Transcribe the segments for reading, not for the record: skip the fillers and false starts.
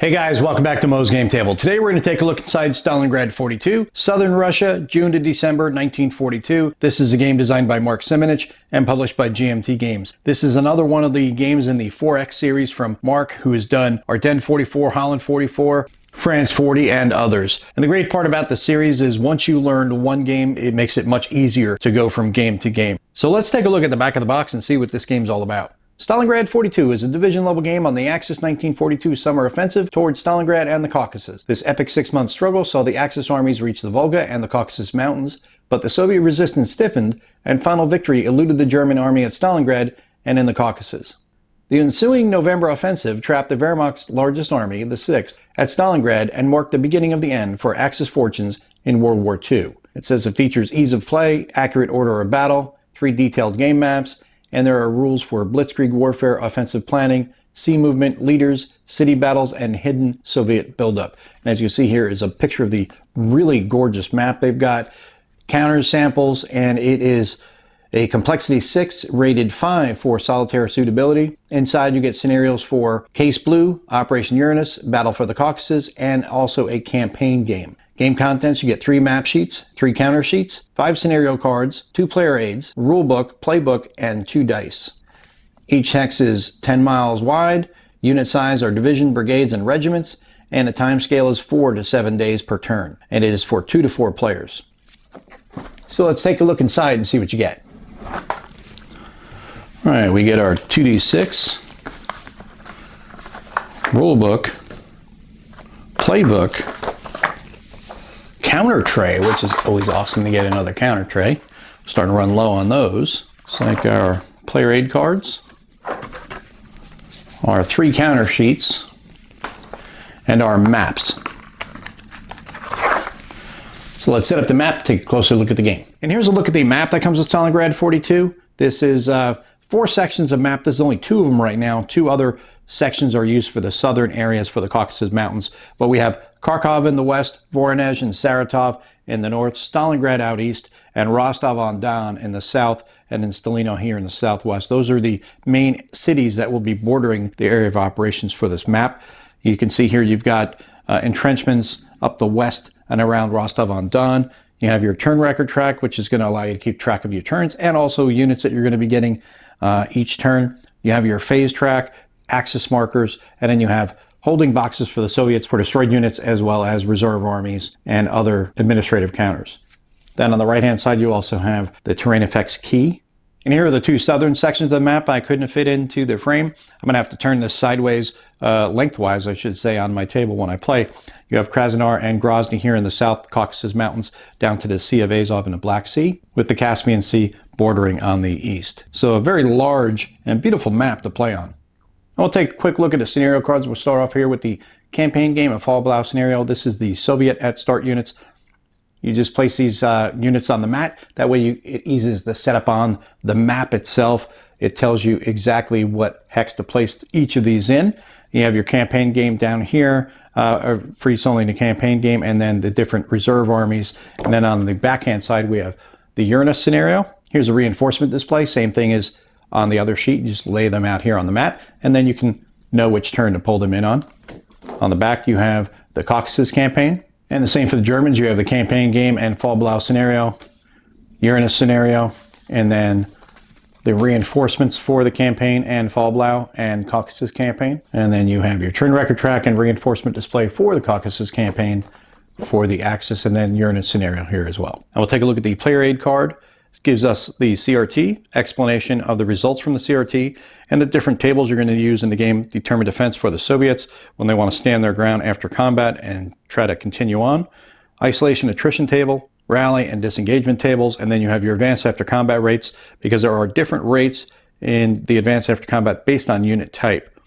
Hey guys, welcome back to Mo's Game Table. Today we're going to take a look inside Stalingrad 42, Southern Russia, June to December 1942. This is a game designed by Mark Simonich and published by GMT Games. This is another one of the games in the 4X series from Mark, who has done Ardennes 44, Holland 44, France 40, and others. And the great part about the series is once you learn one game, it makes it much easier to go from game to game. So let's take a look at the back of the box and see what this game's all about. Stalingrad 42 is a division-level game on the Axis 1942 summer offensive towards Stalingrad and the Caucasus. This epic six-month struggle saw the Axis armies reach the Volga and the Caucasus Mountains, but the Soviet resistance stiffened, and final victory eluded the German army at Stalingrad and in the Caucasus. The ensuing November offensive trapped the Wehrmacht's largest army, the 6th, at Stalingrad and marked the beginning of the end for Axis fortunes in World War II. It says it features ease of play, accurate order of battle, 3 detailed game maps, and there are rules for blitzkrieg warfare, offensive planning, sea movement, leaders, city battles, and hidden Soviet buildup. And as you see here is a picture of the really gorgeous map they've got, counters, samples, and it is a complexity 6, rated 5 for solitaire suitability. Inside you get scenarios for Case Blue, Operation Uranus, Battle for the Caucasus, and also a campaign game. Game contents, you get 3 map sheets, 3 counter sheets, 5 scenario cards, 2 player aids, rulebook, playbook, and 2 dice. Each hex is 10 miles wide, unit size are division, brigades, and regiments, and the time scale is 4 to 7 days per turn, and it is for 2 to 4 players. So let's take a look inside and see what you get. All right, we get our 2d6, rulebook, playbook, counter tray, which is always awesome to get another counter tray. Starting to run low on those. It's like our player aid cards, our 3 counter sheets, and our maps. So let's set up the map, take a closer look at the game. And here's a look at the map that comes with Stalingrad 42. This is 4 sections of map. There's only 2 of them right now. 2 other sections are used for the southern areas for the Caucasus Mountains. But we have Kharkov in the west, Voronezh and Saratov in the north, Stalingrad out east, and Rostov-on-Don in the south, and then Stalino here in the southwest. Those are the main cities that will be bordering the area of operations for this map. You can see here you've got entrenchments up the west and around Rostov-on-Don. You have your turn record track, which is going to allow you to keep track of your turns, and also units that you're going to be getting each turn. You have your phase track, axis markers, and then you have holding boxes for the Soviets for destroyed units, as well as reserve armies and other administrative counters. Then on the right hand side you also have the terrain effects key. And here are the 2 southern sections of the map I couldn't fit into the frame. I'm going to have to turn this sideways, lengthwise I should say, on my table when I play. You have Krasnodar and Grozny here in the South Caucasus Mountains down to the Sea of Azov in the Black Sea, with the Caspian Sea bordering on the east. So a very large and beautiful map to play on. We'll take a quick look at the scenario cards. We'll start off here with the campaign game, a Fall Blau scenario. This is the Soviet at start units. You just place these units on the mat. That way it eases the setup on the map itself. It tells you exactly what hex to place each of these in. You have your campaign game down here, for use only in the campaign game, and then the different reserve armies. And then on the backhand side, we have the Uranus scenario. Here's a reinforcement display. Same thing as on the other sheet. You just lay them out here on the mat, and then you can know which turn to pull them in on. On the back, you have the Caucasus campaign. And the same for the Germans. You have the campaign game and Fall Blau scenario, Uranus scenario, and then the reinforcements for the campaign and Fall Blau and Caucasus campaign. And then you have your turn record track and reinforcement display for the Caucasus campaign for the Axis, and then Uranus scenario here as well. And we'll take a look at the player aid card. This gives us the CRT, explanation of the results from the CRT, and the different tables you're going to use in the game. Determine defense for the Soviets when they want to stand their ground after combat and try to continue on. Isolation attrition table, rally and disengagement tables, and then you have your advance after combat rates, because there are different rates in the advance after combat based on unit type.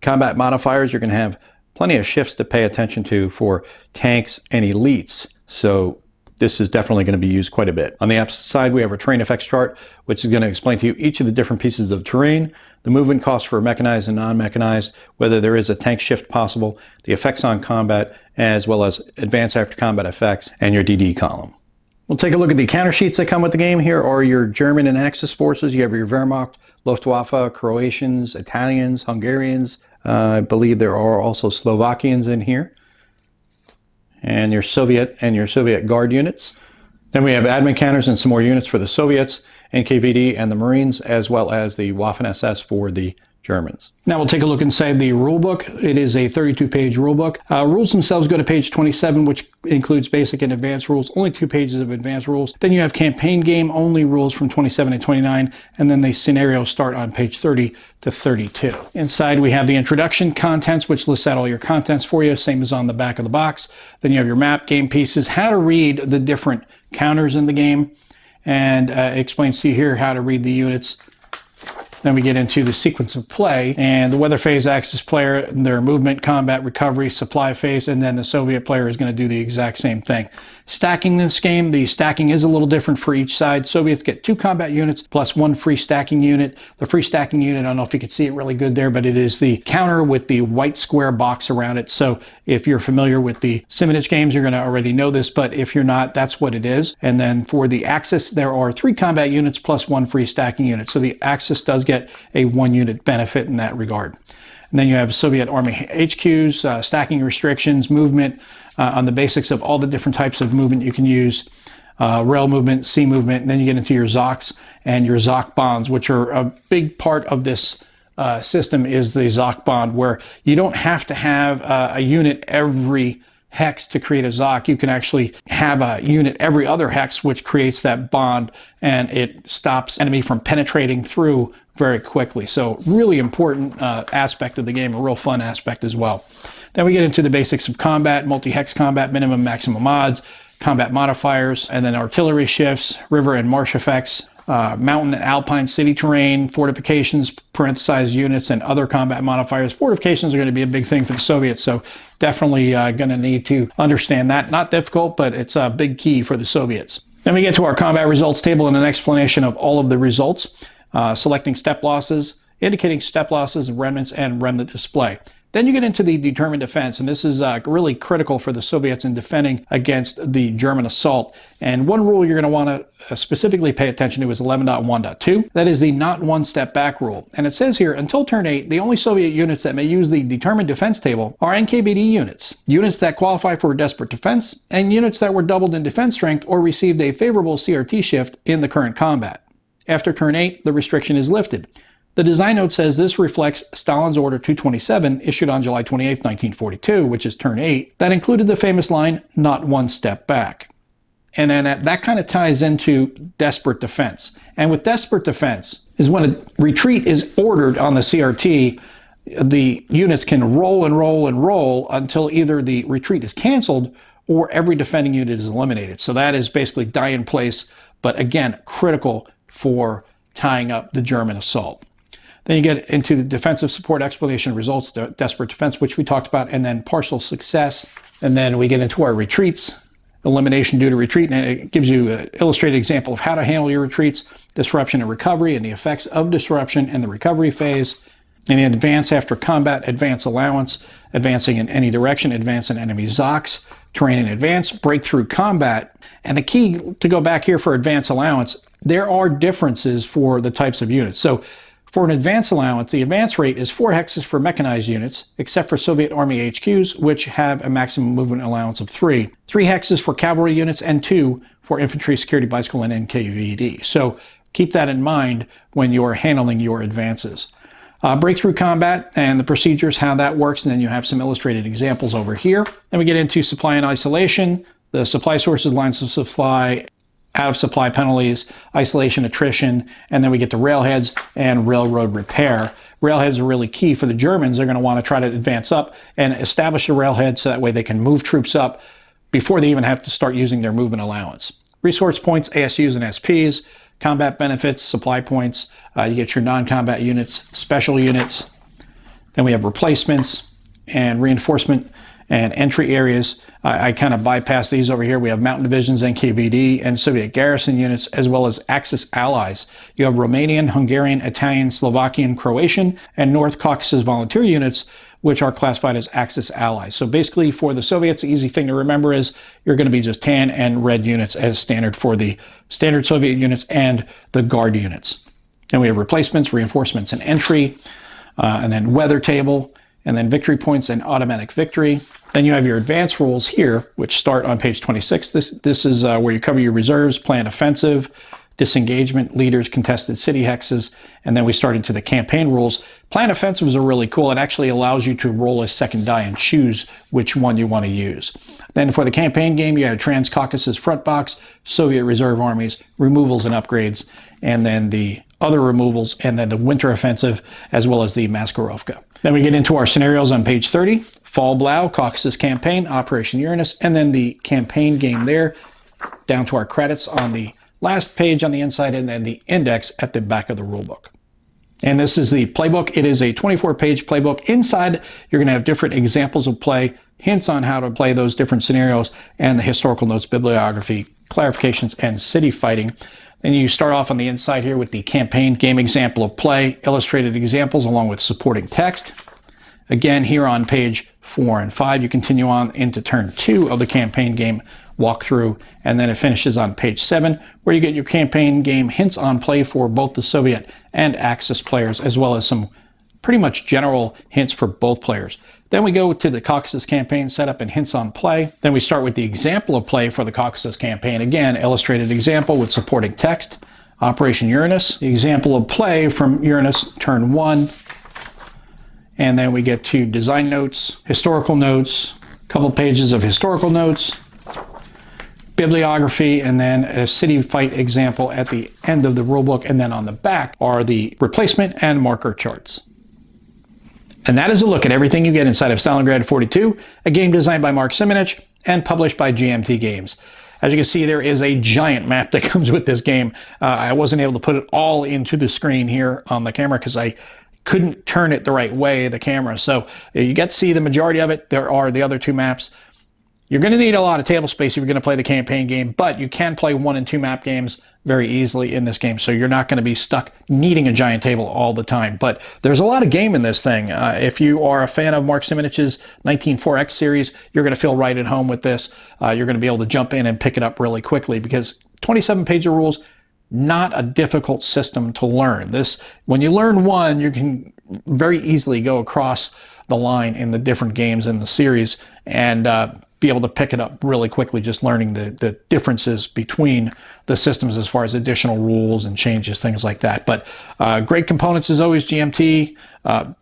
Combat modifiers, you're going to have plenty of shifts to pay attention to for tanks and elites. So this is definitely going to be used quite a bit. On the opposite side, we have our terrain effects chart, which is going to explain to you each of the different pieces of terrain, the movement costs for mechanized and non-mechanized, whether there is a tank shift possible, the effects on combat, as well as advanced after combat effects, and your DD column. We'll take a look at the counter sheets that come with the game. Here are your German and Axis forces. You have your Wehrmacht, Luftwaffe, Croatians, Italians, Hungarians, I believe there are also Slovakians in here. And your Soviet Guard units. Then we have admin counters and some more units for the Soviets, NKVD and the Marines, as well as the Waffen-SS for the Germans. Now we'll take a look inside the rulebook. It is a 32-page rulebook. Rules themselves go to page 27, which includes basic and advanced rules, only 2 pages of advanced rules. Then you have campaign game only rules from 27 to 29, and then the scenarios start on page 30 to 32. Inside we have the introduction contents, which lists out all your contents for you, same as on the back of the box. Then you have your map, game pieces, how to read the different counters in the game, and it explains to you here how to read the units. Then we get into the sequence of play, and the weather phase axis player, their movement, combat, recovery, supply phase, and then the Soviet player is going to do the exact same thing. Stacking this game, the stacking is a little different for each side. Soviets get 2 combat units plus 1 free stacking unit. The free stacking unit, I don't know if you can see it really good there, but it is the counter with the white square box around it. So if you're familiar with the Simonich games, you're going to already know this, but if you're not, that's what it is. And then for the Axis, there are 3 combat units plus 1 free stacking unit. So the Axis does get a 1 unit benefit in that regard. And then you have Soviet Army HQs, stacking restrictions, movement, on the basics of all the different types of movement you can use, rail movement, sea movement, and then you get into your ZOCs and your ZOC bonds, which are a big part of this system is the ZOC bond, where you don't have to have a unit every hex to create a ZOC. You can actually have a unit every other hex, which creates that bond, and it stops enemy from penetrating through very quickly. So really important aspect of the game, a real fun aspect as well. Then we get into the basics of combat, multi-hex combat, minimum, maximum odds, combat modifiers, and then artillery shifts, river and marsh effects, mountain and alpine city terrain, fortifications, parenthesized units, and other combat modifiers. Fortifications are going to be a big thing for the Soviets, so definitely going to need to understand that. Not difficult, but it's a big key for the Soviets. Then we get to our combat results table and an explanation of all of the results, selecting step losses, indicating step losses and remnants, and remnant display. Then you get into the determined defense, and this is really critical for the Soviets in defending against the German assault. And one rule you're going to want to specifically pay attention to is 11.1.2. That is the not one step back rule. And it says here, until turn 8, the only Soviet units that may use the determined defense table are NKVD units, units that qualify for desperate defense, and units that were doubled in defense strength or received a favorable CRT shift in the current combat. After turn 8, the restriction is lifted. The design note says this reflects Stalin's Order 227 issued on July 28, 1942, which is turn 8, that included the famous line, not one step back. And then that kind of ties into desperate defense. And with desperate defense is when a retreat is ordered on the CRT, the units can roll and roll and roll until either the retreat is canceled or every defending unit is eliminated. So that is basically die in place, but again, critical for tying up the German assault. Then you get into the defensive support explanation results, the desperate defense, which we talked about, and then partial success. And then we get into our retreats, elimination due to retreat, and it gives you an illustrated example of how to handle your retreats, disruption and recovery, and the effects of disruption and the recovery phase. And in advance after combat, advance allowance, advancing in any direction, advance in enemy ZOCs, terrain in advance, breakthrough combat. And the key to go back here for advance allowance, there are differences for the types of units. So for an advance allowance, the advance rate is 4 hexes for mechanized units, except for Soviet Army HQs, which have a maximum movement allowance of 3. 3 hexes for cavalry units, and 2 for infantry, security bicycle, and NKVD. So keep that in mind when you're handling your advances. Breakthrough combat and the procedures, how that works, and then you have some illustrated examples over here. Then we get into supply and isolation, the supply sources, lines of supply, out of supply penalties, isolation, attrition, and then we get to railheads and railroad repair. Railheads are really key for the Germans. They're going to want to try to advance up and establish a railhead so that way they can move troops up before they even have to start using their movement allowance. Resource points, ASUs and SPs, combat benefits, supply points. You get your non-combat units, special units. Then we have replacements and reinforcement and entry areas. I kind of bypass these over here. We have mountain divisions, NKVD, and Soviet garrison units, as well as Axis allies. You have Romanian, Hungarian, Italian, Slovakian, Croatian, and North Caucasus volunteer units, which are classified as Axis allies. So basically for the Soviets, the easy thing to remember is you're going to be just tan and red units as standard for the standard Soviet units and the Guard units. Then we have replacements, reinforcements, and entry, and then weather table. and then victory points and automatic victory. Then you have your advanced rules here, which start on page 26. This is where you cover your reserves, plan offensive, disengagement, leaders, contested city hexes, and then we start into the campaign rules. Plan offensives are really cool. It actually allows you to roll a second die and choose which one you want to use. Then for the campaign game, you have Trans-Caucasus Front Box, Soviet Reserve Armies, removals and upgrades, and then the other removals, and then the Winter Offensive, as well as the Maskirovka. Then we get into our scenarios on page 30, Fall Blau, Caucasus Campaign, Operation Uranus, and then the campaign game there, down to our credits on the last page on the inside, and then the index at the back of the rulebook. And this is the playbook. It is a 24-page playbook. Inside, you're going to have different examples of play, hints on how to play those different scenarios, and the historical notes, bibliography, clarifications, and city fighting. Then you start off on the inside here with the campaign game example of play, illustrated examples along with supporting text. Again, here on page 4 and 5, you continue on into turn 2 of the campaign game walkthrough, and then it finishes on page 7, where you get your campaign game hints on play for both the Soviet and Axis players, as well as some pretty much general hints for both players. Then we go to the Caucasus campaign setup and hints on play. Then we start with the example of play for the Caucasus campaign. Again, illustrated example with supporting text. Operation Uranus, the example of play from Uranus turn 1. And then we get to design notes, historical notes, a couple pages of historical notes, bibliography, and then a city fight example at the end of the rulebook. And then on the back are the replacement and marker charts. And that is a look at everything you get inside of Stalingrad 42, a game designed by Mark Simonich and published by GMT Games. As you can see, there is a giant map that comes with this game. I wasn't able to put it all into the screen here on the camera because I couldn't turn it the right way, the camera. So you get to see the majority of it. There are the other 2 maps. You're going to need a lot of table space if you're going to play the campaign game, but you can play 1 and 2 map games very easily in this game, so you're not going to be stuck needing a giant table all the time. But there's a lot of game in this thing. If you are a fan of Mark Simonich's 194X series, you're going to feel right at home with this. You're going to be able to jump in and pick it up really quickly because 27 pages of rules, not a difficult system to learn. When you learn one, you can very easily go across the line in the different games in the series and be able to pick it up really quickly, just learning the differences between the systems as far as additional rules and changes, things like that. But great components as always, GMT.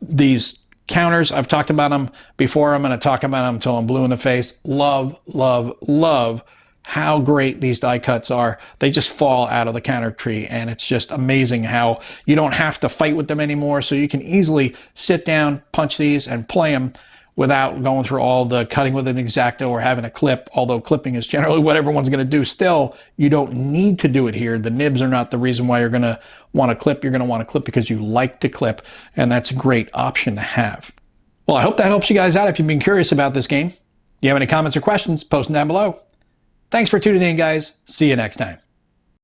These counters, I've talked about them before. I'm going to talk about them until I'm blue in the face. Love, love, love how great these die cuts are. They just fall out of the counter tree, and it's just amazing how you don't have to fight with them anymore, so you can easily sit down, punch these, and play them without going through all the cutting with an X-Acto or having a clip, although clipping is generally what everyone's going to do. Still, you don't need to do it here. The nibs are not the reason why you're going to want to clip. You're going to want to clip because you like to clip, and that's a great option to have. Well, I hope that helps you guys out if you've been curious about this game. If you have any comments or questions, post them down below. Thanks for tuning in, guys. See you next time.